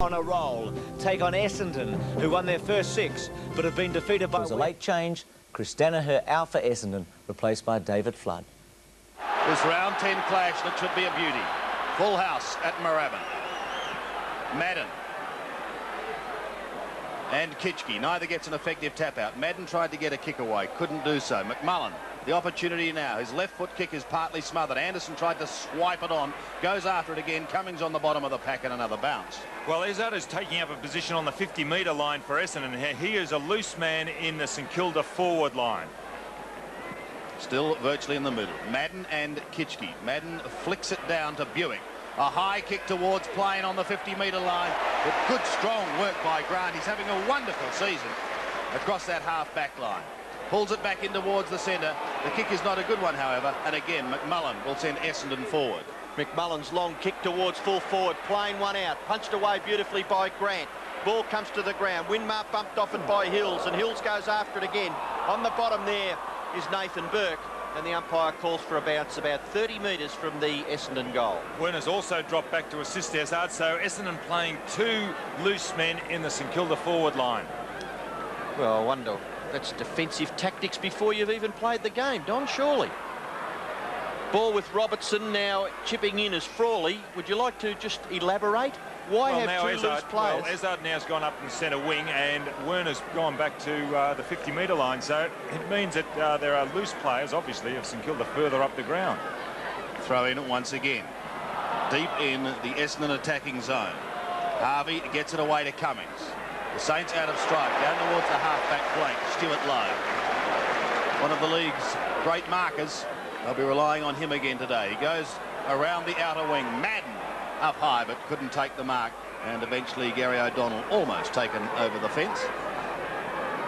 On a roll, take on Essendon, who won their first 6, but have been defeated by... It was a late change. Chris Danaher out for Essendon, replaced by David Flood. This round 10 clash that should be a beauty. Full house at Moorabbin. Madden and Kitchke, neither gets an effective tap out. Madden tried to get a kick away, couldn't do so. McMullen, the opportunity now. His left foot kick is partly smothered. Anderson tried to swipe it on, goes after it again. Cummings on the bottom of the pack and another bounce. Well, Izzard is taking up a position on the 50-metre line for Essendon. He is a loose man in the St Kilda forward line. Still virtually in the middle. Madden and Kitchke. Madden flicks it down to Buick. A high kick towards Plain on the 50-metre line. But good, strong work by Grant. He's having a wonderful season across that half-back line. Pulls it back in towards the centre. The kick is not a good one, however. And again, McMullen will send Essendon forward. McMullen's long kick towards full forward. Plain one out. Punched away beautifully by Grant. Ball comes to the ground. Winmar bumped off it by Hills, and Hills goes after it again. On the bottom there is Nathan Burke. And the umpire calls for a bounce about 30 metres from the Essendon goal. Werner's also dropped back to assist Izzard, so Essendon playing 2 loose men in the St Kilda forward line. Well, I wonder, that's defensive tactics before you've even played the game, Don, surely. Ball with Robertson now chipping in as Frawley. Would you like to just elaborate? Why have 2 loose players? Well, Izzard now's gone up in centre wing, and Werner's gone back to the 50-metre line, so it means that there are loose players, obviously, of St Kilda further up the ground. Throw in once again. Deep in the Essendon attacking zone. Harvey gets it away to Cummings. The Saints out of strike, down towards the half-back flank. Stuart Lowe, one of the league's great markers. They'll be relying on him again today. He goes around the outer wing. Madden up high, but couldn't take the mark, and eventually Gary O'Donnell almost taken over the fence.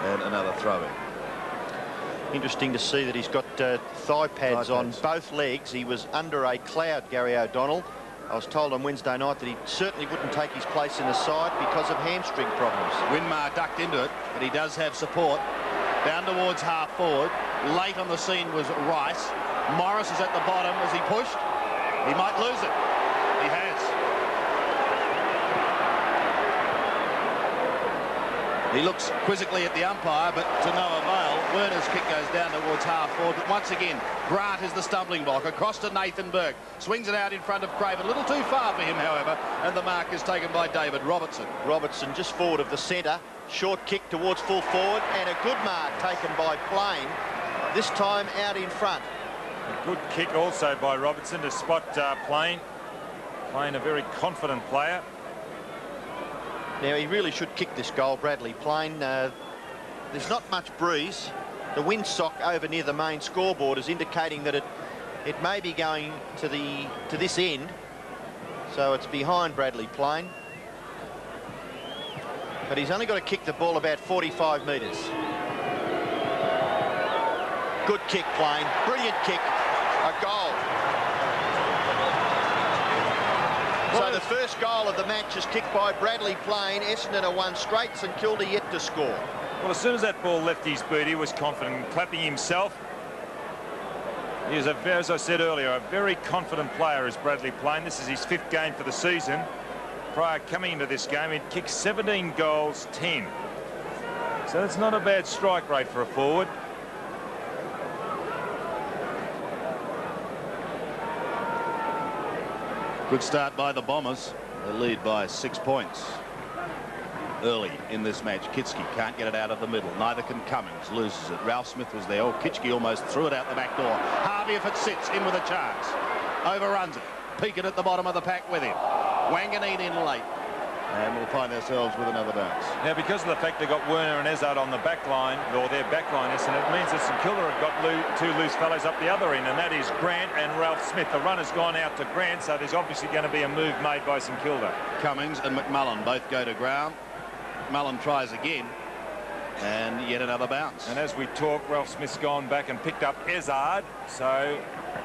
And another throw-in. Interesting to see that he's got thigh pads on both legs. He was under a cloud, Gary O'Donnell. I was told on Wednesday night that he certainly wouldn't take his place in the side because of hamstring problems. Winmar ducked into it, but he does have support. Down towards half forward. Late on the scene was Rice. Morris is at the bottom as he pushed. He might lose it. He has. He looks quizzically at the umpire, but to no avail. Werner's kick goes down towards half forward, but once again, Grant is the stumbling block. Across to Nathan Burke. Swings it out in front of Craven. A little too far for him, however, and the mark is taken by David Robertson. Robertson just forward of the centre. Short kick towards full forward, and a good mark taken by Plain, this time out in front. A good kick also by Robertson to spot Plain. Plain, a very confident player. Now, he really should kick this goal, Bradley Plain. There's not much breeze. The windsock over near the main scoreboard is indicating that it may be going to this end. So it's behind Bradley Plain. But he's only got to kick the ball about 45 metres. Good kick, Plain. Brilliant kick. A goal. So the first goal of the match is kicked by Bradley Plain. Essendon are one straight. St Kilda yet to score. Well, as soon as that ball left his boot, he was confident, clapping himself. He is, as I said earlier, a very confident player is Bradley Plain. This is his 5th game for the season. Prior coming into this game, he'd kicked 17 goals, 10. So that's not a bad strike rate for a forward. Good start by the Bombers. They lead by 6 points. Early in this match, Kitchke can't get it out of the middle. Neither can Cummings. Loses it. Ralph Smith was there. Oh, Kitchke almost threw it out the back door. Harvey, if it sits, in with a chance. Overruns it. Peakin at the bottom of the pack with him. Wanganeen in late. And we'll find ourselves with another bounce. Now, because of the fact they've got Werner and Izzard on the back line, or their back line, and it means that St Kilda have got 2 loose fellows up the other end, and that is Grant and Ralph Smith. The run has gone out to Grant, so there's obviously going to be a move made by St Kilda. Cummings and McMullen both go to ground. McMullen tries again, and yet another bounce. And as we talk, Ralph Smith's gone back and picked up Izzard, so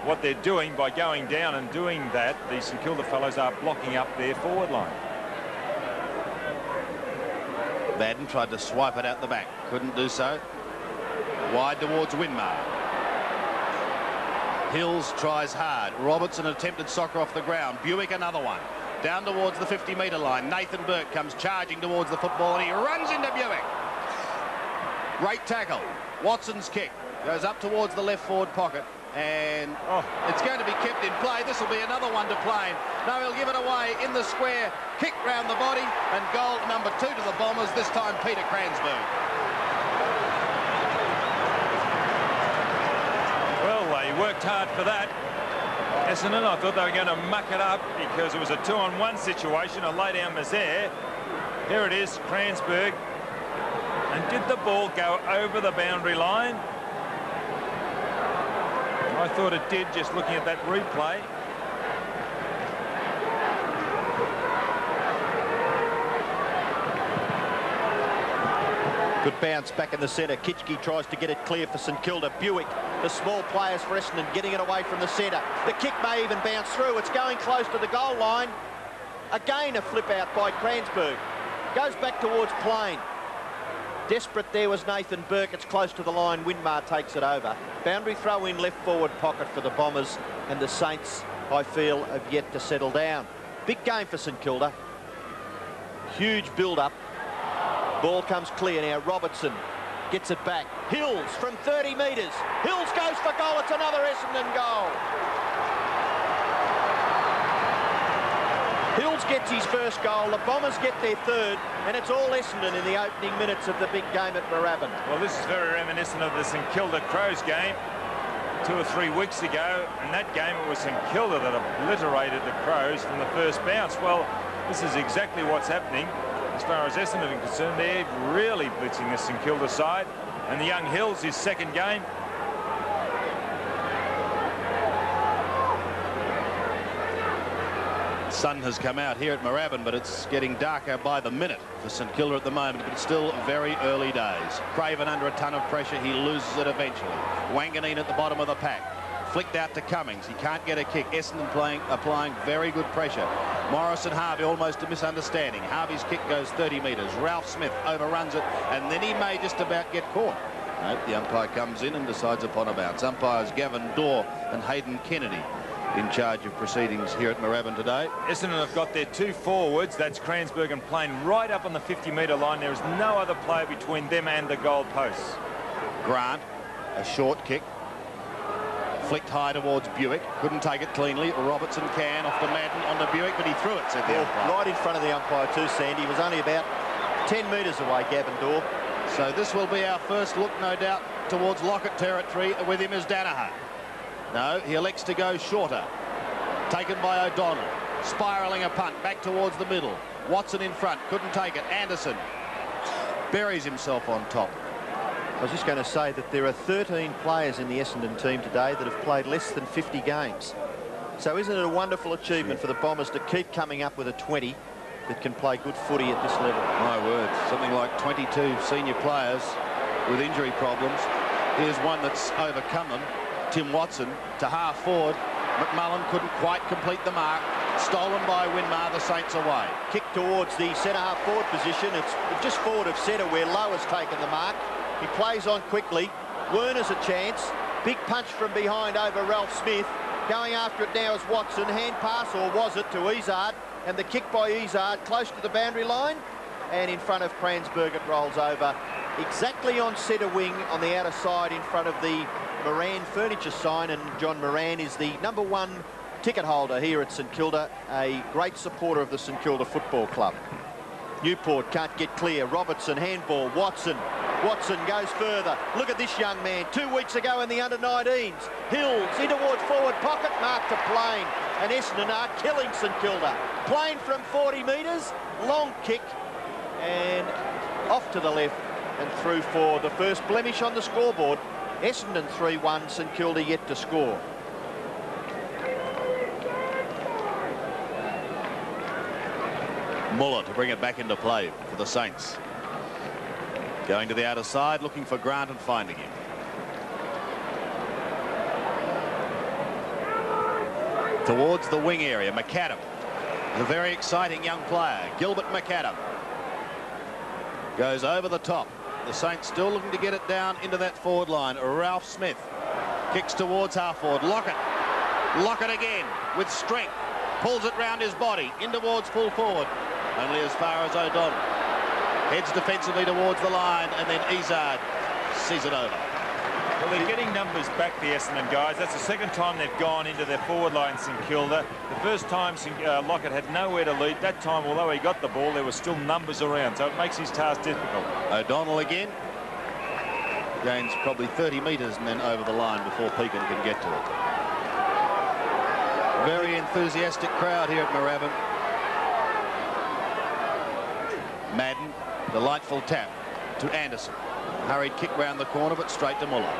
what they're doing by going down and doing that, the St Kilda fellows are blocking up their forward line. Madden tried to swipe it out the back. Couldn't do so. Wide towards Winmar. Hills tries hard. Robertson attempted soccer off the ground. Buick another one. down towards the 50-metre line. Nathan Burke comes charging towards the football and he runs into Buick. Great tackle. Watson's kick goes up towards the left forward pocket and it's going to be kept in play. This will be another one to Plain. No, he'll give it away in the square. Kick round the body and goal number 2 to the Bombers, this time Peter Cransberg. Well, they worked hard for that. Essendon, I thought they were going to muck it up because it was a 2-on-1 situation, a lay-down misère. Here it is, Cransberg. And did the ball go over the boundary line? I thought it did, just looking at that replay. Good bounce back in the centre. Kitchke tries to get it clear for St Kilda. Buick, the small players for Essendon, getting it away from the centre. The kick may even bounce through. It's going close to the goal line. Again, a flip out by Cransberg. Goes back towards Plain. Desperate there was Nathan Burke. It's close to the line. Winmar takes it over. Boundary throw in left forward pocket for the Bombers, and the Saints, I feel, have yet to settle down. Big game for St Kilda. Huge build-up. Ball comes clear now. Robertson gets it back. Hills from 30 metres. Hills goes for goal. It's another Essendon goal. Hills gets his first goal. The Bombers get their third, and it's all Essendon in the opening minutes of the big game at Moorabbin. Well, this is very reminiscent of the St Kilda Crows game 2 or 3 weeks ago. In that game, it was St Kilda that obliterated the Crows from the first bounce. Well, this is exactly what's happening. As far as Essendon are concerned, they're really blitzing the St Kilda side. And the young Hills, his second game. Sun has come out here at Moorabbin, but it's getting darker by the minute for St Kilda at the moment, but it's still very early days. Craven under a ton of pressure. He loses it eventually. Wanganeen at the bottom of the pack. Flicked out to Cummings. He can't get a kick. Essendon applying very good pressure. Morris and Harvey almost a misunderstanding. Harvey's kick goes 30 metres. Ralph Smith overruns it, and then he may just about get caught. Nope, the umpire comes in and decides upon a bounce. Umpires Gavin Dorr and Hayden Kennedy in charge of proceedings here at Moorabbin today. Essendon have got their 2 forwards, that's Cransberg and Plain, right up on the 50-metre line. There is no other player between them and the goal posts. Grant, a short kick. Flicked high towards Buick. Couldn't take it cleanly. Robertson can off to Madden on the Buick, but he threw it, said the umpire. Right in front of the umpire too, Sandy. He was only about 10 metres away, Gavin Dorr. So this will be our first look, no doubt, towards Lockett territory. With him is Danaher. No, he elects to go shorter. Taken by O'Donnell. Spiralling a punt back towards the middle. Watson in front. Couldn't take it. Anderson buries himself on top. I was just going to say that there are 13 players in the Essendon team today that have played less than 50 games. So isn't it a wonderful achievement for the Bombers to keep coming up with a 20 that can play good footy at this level? My word, something like 22 senior players with injury problems. Here's one that's overcome them. Tim Watson to half forward. McMullen couldn't quite complete the mark. Stolen by Winmar, the Saints away. Kick towards the centre-half forward position. It's just forward of centre where Lowe has taken the mark. He plays on quickly. Werner's a chance. Big punch from behind over Ralph Smith. Going after it now is Watson. Hand pass, or was it, to Izard. And the kick by Izard close to the boundary line. And in front of Cransberg it rolls over. Exactly on centre wing on the outer side in front of the Moran furniture sign. And John Moran is the #1 ticket holder here at St Kilda. A great supporter of the St Kilda Football Club. Newport can't get clear. Robertson, handball. Watson goes further. Look at this young man. 2 weeks ago in the under-19s. Hills in towards forward pocket. Mark to Plain. And Essendon are killing St Kilda. Plain from 40 metres. Long kick. And off to the left and through for the first blemish on the scoreboard. Essendon 3-1. St Kilda yet to score. Muller to bring it back into play for the Saints. Going to the outer side, looking for Grant and finding him. Towards the wing area, McAdam, the very exciting young player, Gilbert McAdam. Goes over the top. The Saints still looking to get it down into that forward line. Ralph Smith kicks towards half forward. Lockett again with strength. Pulls it round his body, in towards full forward. Only as far as O'Donnell. Heads defensively towards the line, and then Izzard sees it over. Well, they're getting numbers back, the Essendon guys. That's the second time they've gone into their forward line, St Kilda. The first time Lockett had nowhere to lead. That time, although he got the ball, there were still numbers around, so it makes his task difficult. O'Donnell again. Gains probably 30 metres and then over the line before Pekin can get to it. Very enthusiastic crowd here at Moorabbin. Madden, delightful tap to Anderson. Hurried kick round the corner, but straight to Muller.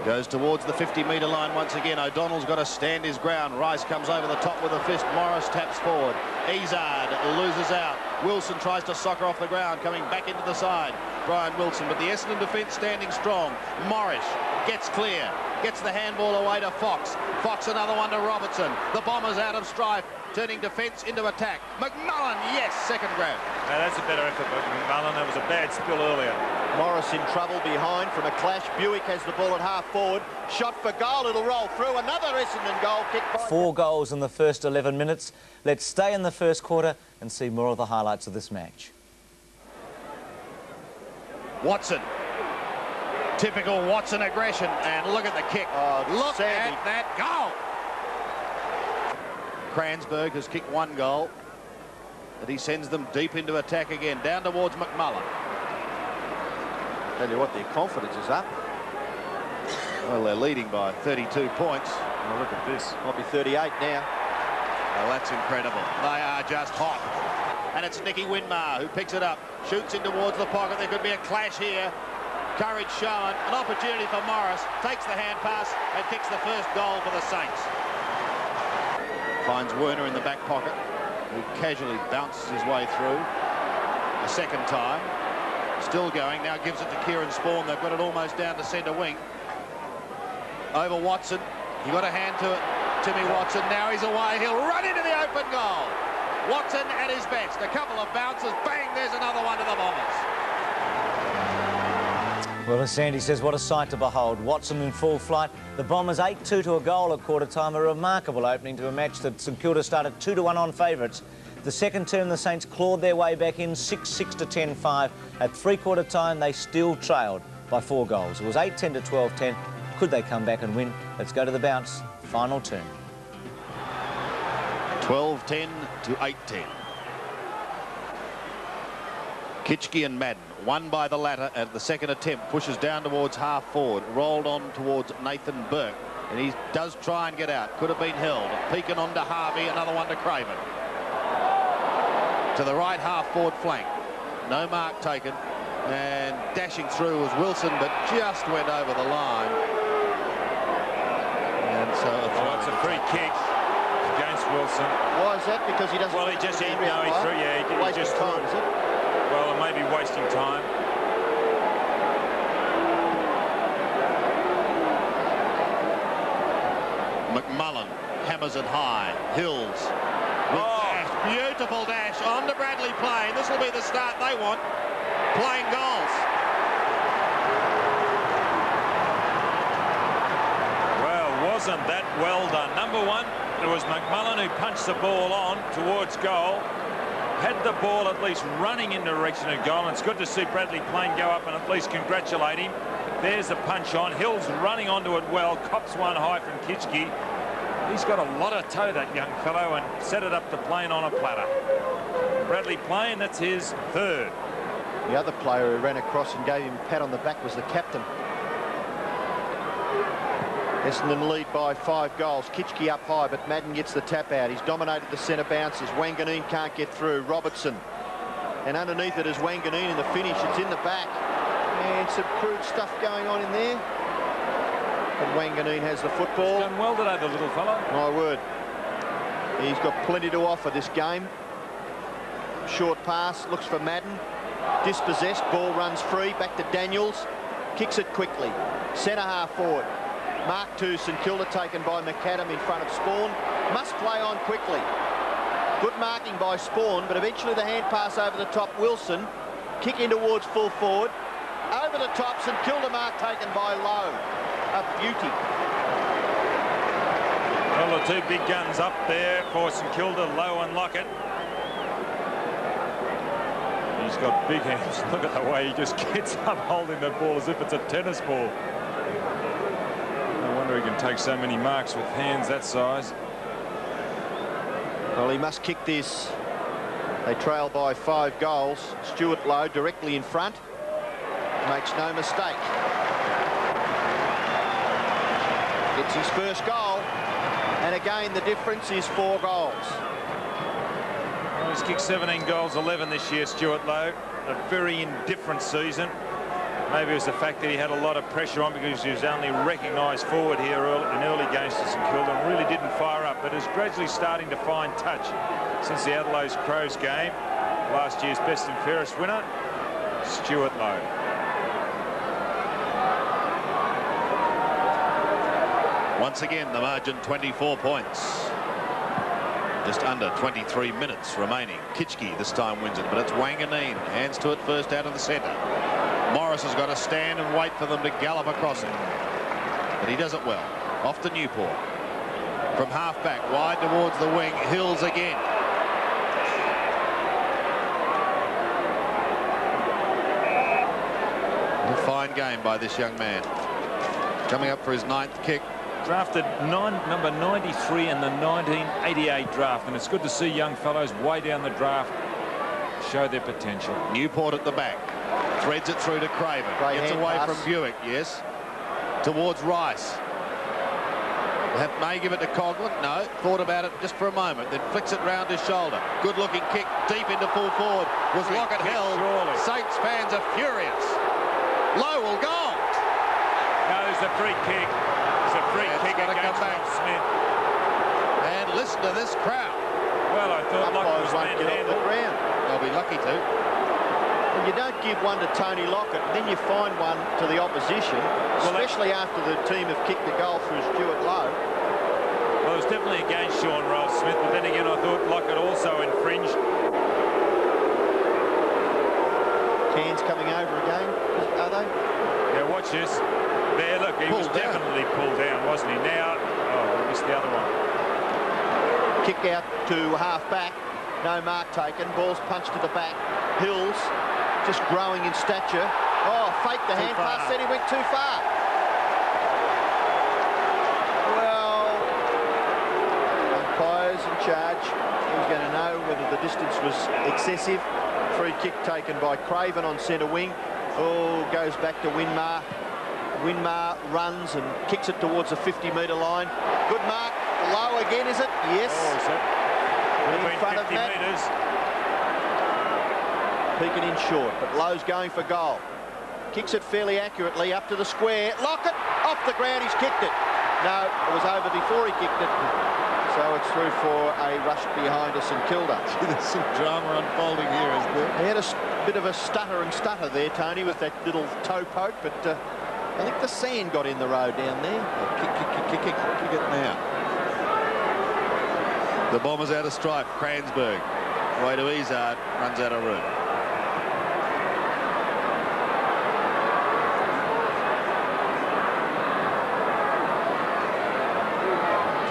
Goes towards the 50-metre line once again. O'Donnell's got to stand his ground. Rice comes over the top with a fist. Morris taps forward. Izzard loses out. Wilson tries to soccer off the ground, coming back into the side. Brian Wilson, but the Essendon defence standing strong. Morris gets clear, gets the handball away to Fox. Fox another one to Robertson. The Bombers out of strife, turning defence into attack. McMullen, yes, second grab. Now that's a better effort by McMullen. That was a bad spill earlier. Morris in trouble behind from a clash. Buick has the ball at half forward. Shot for goal, it'll roll through. Another Essendon goal kick by... 4 goals in the first 11 minutes. Let's stay in the first quarter and see more of the highlights of this match. Watson. Typical Watson aggression, and look at the kick. Look at that goal. Kransberg has kicked 1 goal, but he sends them deep into attack again, down towards McMullen. Tell you what, their confidence is up. Well, they're leading by 32 points. Oh, look at this. Might be 38 now. Well, that's incredible. They are just hot. And it's Nicky Winmar who picks it up, shoots in towards the pocket. There could be a clash here. Courage shown, an opportunity for Morris, takes the hand pass and kicks the first goal for the Saints. Finds Werner in the back pocket, who casually bounces his way through a second time. Still going, now gives it to Kieran Spawn. They've got it almost down to centre wing. Over Watson, he got a hand to it. Timmy Watson, now he's away, he'll run into the open goal. Watson at his best, a couple of bounces, bang, there's another one to the Bombers. Well, as Sandy says, what a sight to behold. Watson in full flight. The Bombers 8-2 to a goal at quarter time. A remarkable opening to a match that St Kilda started 2-1 on favourites. The second term, the Saints clawed their way back in 6-6 to 10-5. At three-quarter time, they still trailed by 4 goals. It was 8-10 to 12-10. Could they come back and win? Let's go to the bounce. Final turn. 12-10 to 8-10. Kitchke and Madden, won by the latter at the second attempt, pushes down towards half forward, rolled on towards Nathan Burke, and he does try and get out. Could have been held. Peeking on to Harvey, another one to Craven. To the right half forward flank. No mark taken, and dashing through was Wilson, but just went over the line. And so it's a free kick against Wilson. Why is that? Because he doesn't... Well, he just threw, yeah, he just threw it. Is it? Well, it may be wasting time. McMullen hammers it high. Hills. Dash, beautiful dash on to Bradley Plain. This will be the start they want. Plain goals. Well, wasn't that well done? Number one, it was McMullen who punched the ball on towards goal. Had the ball at least running in the direction of goal, and it's good to see Bradley Plain go up and at least congratulate him. There's a punch on. Hill's running onto it well. Cops one high from Kitchke. He's got a lot of toe, that young fellow, and set it up to Plain on a platter. Bradley Plain, that's his third. The other player who ran across and gave him a pat on the back was the captain. Essendon lead by 5 goals. Kitchke up high, but Madden gets the tap out. He's dominated the centre bounces. Wanganeen can't get through. Robertson. And underneath it is Wanganeen in the finish. It's in the back. And some crude stuff going on in there. But Wanganeen has the football. He's done well today, the little fellow. My word. He's got plenty to offer this game. Short pass. Looks for Madden. Dispossessed. Ball runs free. Back to Daniels. Kicks it quickly. Centre half forward. Mark 2, St Kilda taken by McAdam in front of Spawn. Must play on quickly. Good marking by Spawn, but eventually the hand pass over the top. Wilson. Kick in towards full forward. Over the top, St Kilda mark taken by Lowe. A beauty. Well, the two big guns up there for St Kilda, Lowe and Lockett. He's got big hands. Look at the way he just gets up holding the ball as if it's a tennis ball. No wonder he can take so many marks with hands that size. Well, he must kick this. They trail by 5 goals. Stuart Lowe directly in front. Makes no mistake. Gets his first goal. And again, the difference is 4 goals. Well, he's kicked 17 goals, 11 this year, Stuart Lowe. A very indifferent season. Maybe it was the fact that he had a lot of pressure on because he was only recognised forward here in early games to St Kilda and really didn't fire up, but is gradually starting to find touch since the Adelaide Crows game. Last year's best and fairest winner, Stuart Lowe. Once again, the margin 24 points. Just under 23 minutes remaining. Kitchke this time wins it, but it's Wanganeen. Hands to it first out of the centre. Morris has got to stand and wait for them to gallop across it. But he does it well. Off to Newport. From half-back, wide towards the wing. Hills again. A fine game by this young man. Coming up for his 9th kick. Drafted number 93 in the 1988 draft, and it's good to see young fellows way down the draft show their potential. Newport at the back. Threads it through to Craven. Gets away from Buick, yes. Towards Rice. That may give it to Coughlin. No, thought about it just for a moment. Then flicks it round his shoulder. Good-looking kick deep into full forward. Was Lockett held? Surely. Saints fans are furious. Lowe will go. No, there's a free kick. It's a free kick against Rob Smith. And listen to this crowd. Well, I thought Lockett was man-handed. They'll be lucky to. And you don't give one to Tony Lockett, then you find one to the opposition, especially after the team have kicked the goal through Stuart Lowe. Well, it was definitely against Sean Roll Smith, but then again, I thought Lockett also infringed. Hands coming over again, are they? Yeah, watch this. There, look, he was definitely pulled down, wasn't he? Now, oh, we missed the other one. Kick out to half-back. No mark taken. Ball's punched to the back. Hills just growing in stature. Oh, faked the hand pass, said he went too far. Well, umpires in charge. He's going to know whether the distance was excessive. Free kick taken by Craven on centre wing. Oh, goes back to Winmar. Winmar runs and kicks it towards the 50-metre line. Good mark. Low again, is it? Yes. Oh, is it? In front of 50 metres. Peeking in short, but Lowe's going for goal. Kicks it fairly accurately up to the square. Lockett off the ground, he's kicked it. No, it was over before he kicked it. So it's through for a rush behind us in Kilda. There's some drama unfolding here, isn't there? He had a bit of a stutter there, Tony, with that little toe poke, but I think the sand got in the road down there. Kick it now. The Bombers out of stripe. Cransberg. Way to Izard. Runs out of room.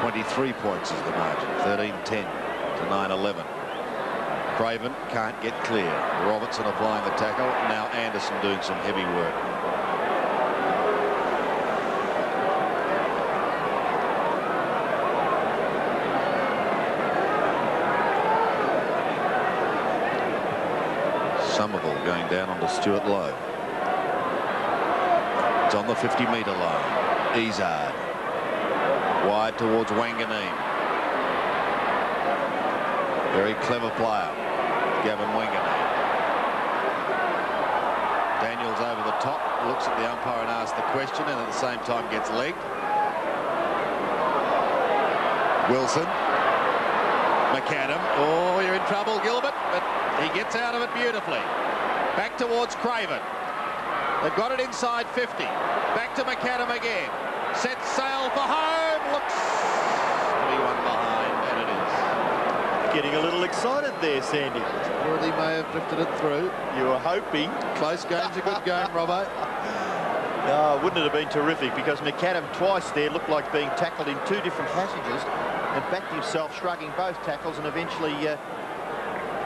.23 points is the margin. 13-10 to 9-11. Craven can't get clear. Robertson applying the tackle. Now Anderson doing some heavy work. Somerville going down onto Stuart Lowe. It's on the 50-metre line. Izard. Wide towards Wanganeen. Very clever player, Gavin Wanganeen. Daniels over the top, looks at the umpire and asks the question, and at the same time gets legged. Wilson. McAdam. Oh, you're in trouble, Gilbert, but he gets out of it beautifully. Back towards Craven. They've got it inside 50. Back to McAdam again. Sets sail for home. Looks to be one behind, and it is. Getting a little excited there, Sandy. Already may have drifted it through. You were hoping. Close game's a good game, Robbo. Oh, wouldn't it have been terrific, because McAdam twice there looked like being tackled in 2 different passages. and backed himself, shrugging both tackles, and eventually,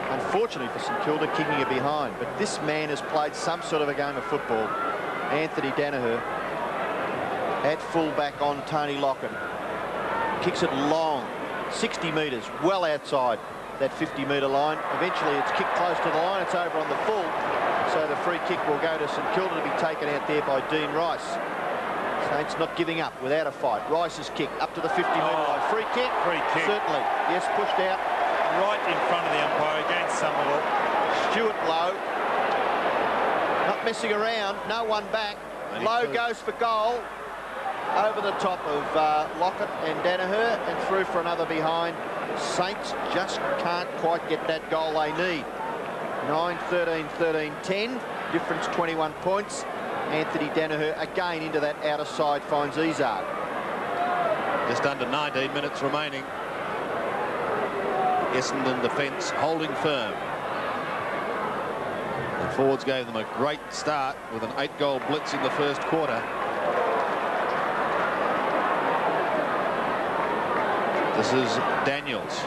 unfortunately for St Kilda, kicking it behind. But this man has played some sort of a game of football. Anthony Danaher at full-back on Tony Lockett. Kicks it long, 60 metres, well outside that 50-metre line. Eventually it's kicked close to the line. It's over on the full. So the free kick will go to St Kilda to be taken out there by Dean Rice. Saints not giving up without a fight. Rice's kick up to the 50-metre line. Free kick? Free kick. Certainly. Yes, pushed out. Right in front of the umpire against Somerville. Stuart Lowe. Not messing around. No one back. Lowe goes for goal. Over the top of Lockett and Danaher, and through for another behind. Saints just can't quite get that goal they need. 9-13, 13-10. Difference 21 points. Anthony Danaher again into that outer side, finds Izard. Just under 19 minutes remaining. Essendon defence holding firm. The forwards gave them a great start with an 8-goal blitz in the first quarter. This is Daniels.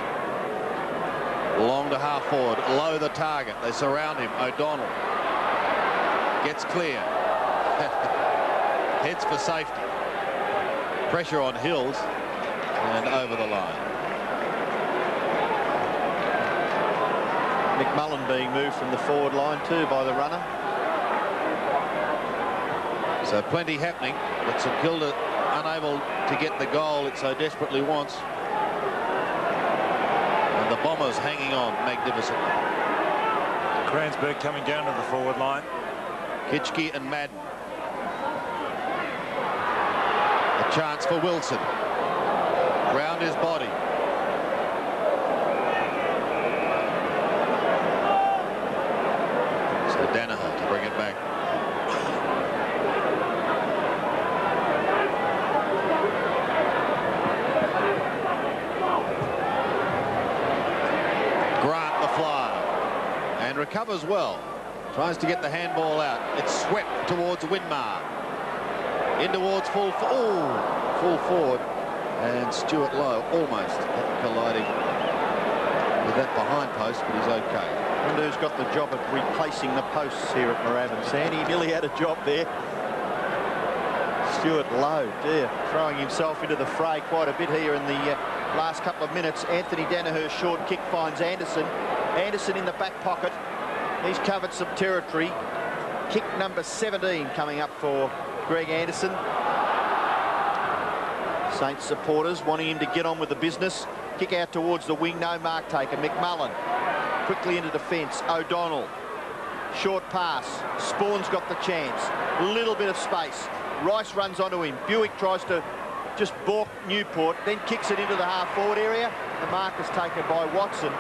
Long to half forward. Low the target. They surround him. O'Donnell gets clear. Heads for safety. Pressure on Hills and over the line. McMullen being moved from the forward line too by the runner. So plenty happening, but St Kilda unable to get the goal it so desperately wants. And the Bombers hanging on magnificently. Cransburg coming down to the forward line. Kitchke and Madden. A chance for Wilson. Round his body. So Danaher to bring it back. Grant the flyer. And recovers well. Tries to get the handball out. It's swept towards Winmar. In towards full forward. And Stuart Lowe almost colliding with that behind post, but he's okay. I wonder who's got the job of replacing the posts here at Moorabbin. Sandy nearly had a job there. Stuart Lowe, dear, throwing himself into the fray quite a bit here in the last couple of minutes. Anthony Danaher's short kick finds Anderson. Anderson in the back pocket. He's covered some territory. Kick number 17 coming up for Greg Anderson. Saints supporters wanting him to get on with the business. Kick out towards the wing, no mark taken. McMullen quickly into defence. O'Donnell, short pass. Spawn's got the chance. Little bit of space. Rice runs onto him. Buick tries to just balk Newport, then kicks it into the half-forward area. The mark is taken by Watson.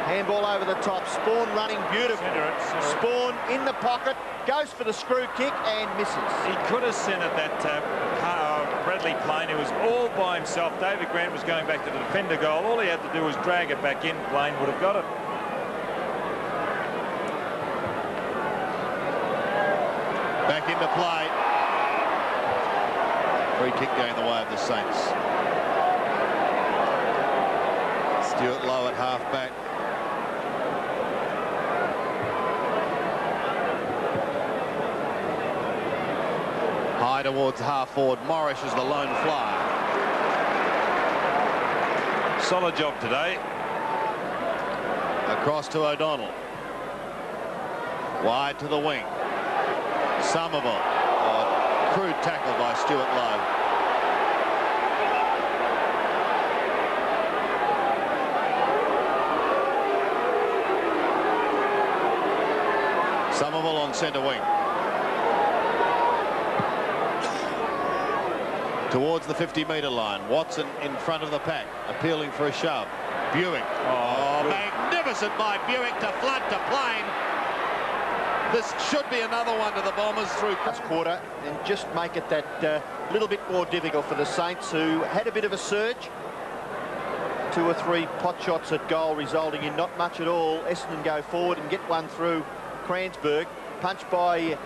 Handball over the top. Spawn running beautiful. Center. Spawn in the pocket, goes for the screw kick and misses. He could have centred that Bradley Plain. He was all by himself. David Grant was going back to the defender goal. All he had to do was drag it back in. Plain would have got it. Back into play. Free kick going the way of the Saints. Stuart Lowe at half back. High towards half forward. Morris is the lone flyer. Solid job today. Across to O'Donnell. Wide to the wing. Somerville. Oh, crude tackle by Stuart Lowe. Somerville on centre wing. Towards the 50-metre line. Watson in front of the pack, appealing for a shove. Buick. Oh, magnificent by Buick to flood to Plain. This should be another one to the Bombers through Last quarter, and just make it that little bit more difficult for the Saints, who had a bit of a surge. 2 or 3 pot shots at goal, resulting in not much at all. Essendon go forward and get one through Cransburg. Punched by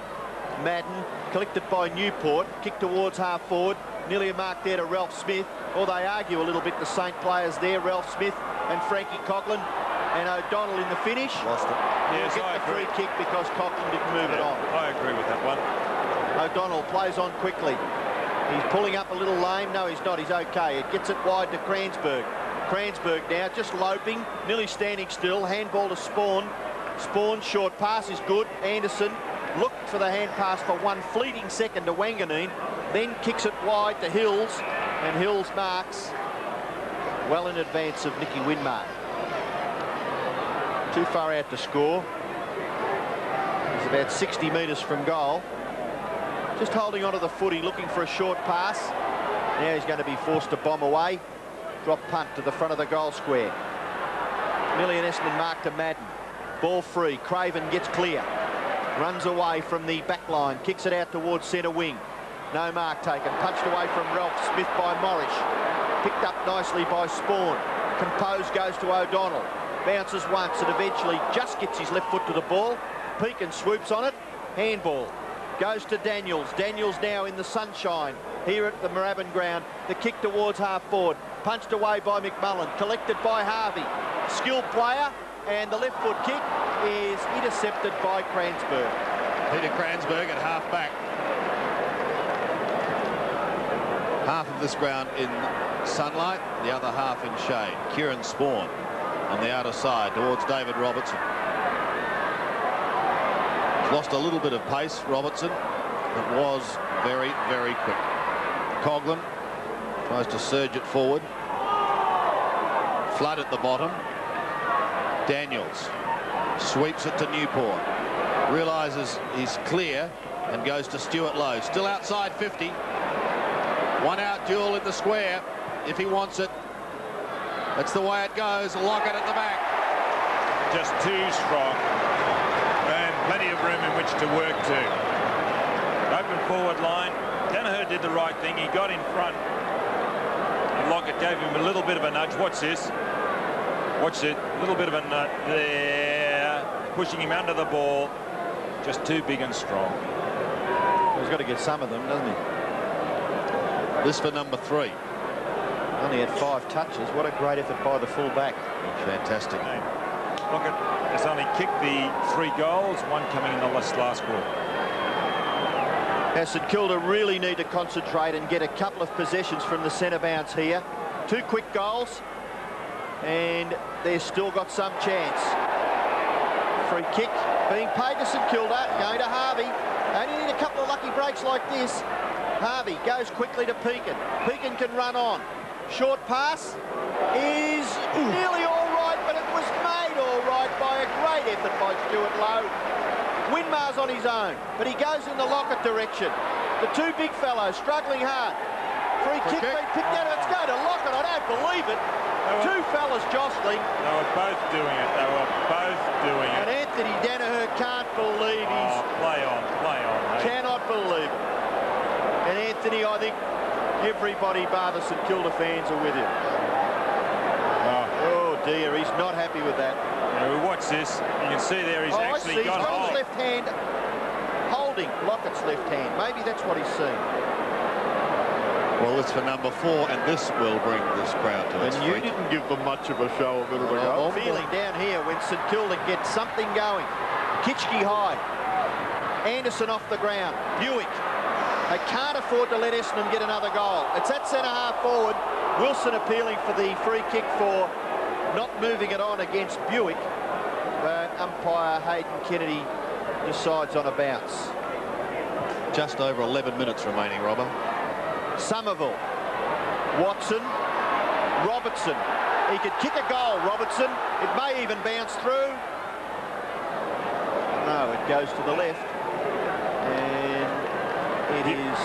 Madden, collected by Newport. Kick towards half forward. Nearly a mark there to Ralph Smith. or they argue a little bit, the St players there, Ralph Smith and Frankie Coughlin, and O'Donnell in the finish. Lost it. Yes, Get the free kick because Coughlin didn't move it on. I agree with that one. O'Donnell plays on quickly. He's pulling up a little lame. No, he's not. He's okay. It gets it wide to Cransberg. Cransberg now just loping, nearly standing still. Handball to Spawn. Spawn, short pass is good. Anderson looked for the hand pass for one fleeting second to Wanganeen, then kicks it wide to Hills, and Hills marks well in advance of Nicky Winmar. Too far out to score. He's about 60 metres from goal. Just holding onto the footy, looking for a short pass. Now he's going to be forced to bomb away. Drop punt to the front of the goal square. Millie and Essendon mark to Madden. Ball free. Craven gets clear. Runs away from the back line. Kicks it out towards centre wing. No mark taken. Punched away from Ralph Smith by Morrish. Picked up nicely by Spawn. Composed goes to O'Donnell. Bounces once and eventually just gets his left foot to the ball. Pekin swoops on it. Handball. Goes to Daniels. Daniels now in the sunshine here at the Moorabbin ground. The kick towards half forward. Punched away by McMullen. Collected by Harvey. Skilled player. And the left foot kick is intercepted by Cransberg. Peter Cransberg at half back. Half of this ground in sunlight, the other half in shade. Kieran Spawn on the outer side towards David Robertson. He's lost a little bit of pace, Robertson. It was very, very quick. Coughlin tries to surge it forward. Flood at the bottom. Daniels sweeps it to Newport. Realises he's clear and goes to Stuart Lowe. Still outside 50. One out duel in the square if he wants it. That's the way it goes. Lockett at the back. Just too strong. And plenty of room in which to work to. Open forward line. Danaher did the right thing. He got in front. And Lockett gave him a little bit of a nudge. Watch this. Watch it. A little bit of a nut there. Pushing him under the ball. Just too big and strong. He's got to get some of them, doesn't he? This for number 3. Only had 5 touches. What a great effort by the full-back. Fantastic. Lockett has only kicked the 3 goals, one coming in the last quarter. Now St Kilda really need to concentrate and get a couple of possessions from the centre bounce here. 2 quick goals. And they've still got some chance. Free kick being paid to St Kilda, going to Harvey. Only need a couple of lucky breaks like this. Harvey goes quickly to Pekin. Pekin can run on. Short pass is nearly all right, but it was made all right by a great effort by Stuart Lowe. Winmar's on his own, but he goes in the Lockett direction. The 2 big fellows struggling hard. Free kick being picked out. Let's go to Lockett. I don't believe it. 2 fellas jostling. They were both doing it. They were both doing it. And Anthony Danaher can't believe he's... play on, mate. Cannot believe it. And Anthony, I think everybody bar the St Kilda fans are with him. Oh dear, he's not happy with that. Watch this. You can see there he's actually got he's hold. his left hand holding Lockett's left hand. Maybe that's what he's seen. Well, it's for number 4, and this will bring this crowd to its feet. And you didn't give them much of a show a minute ago. Feeling down here when St Kilda gets something going. Kitchke high. Anderson off the ground. Buick. They can't afford to let Essendon get another goal. It's at centre-half forward. Wilson appealing for the free kick for not moving it on against Buick. But umpire Hayden Kennedy decides on a bounce. Just over 11 minutes remaining, Robbo. Somerville, Watson, Robertson. He could kick a goal, Robertson. It may even bounce through. No, it goes to the left. And it is...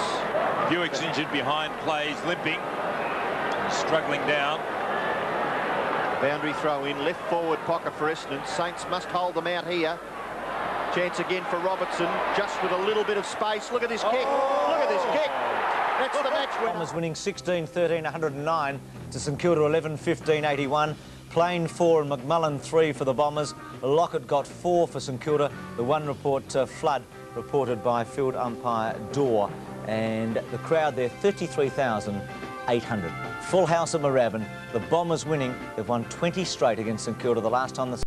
Buick's injured behind, plays limping. Struggling down. Boundary throw in, left forward pocket for Essendon. Saints must hold them out here. Chance again for Robertson, just with a little bit of space. Look at this kick. Look at this kick. That's the match winner. Bombers winning 16-13, 109 to St Kilda 11-15, 81. Plain 4 and McMullen 3 for the Bombers. Lockett got 4 for St Kilda. The one report, flood, reported by field umpire Dorr. And the crowd there, 33,000. 800. Full house at Moorabbin. The Bombers winning. They've won 20 straight against St Kilda the last time the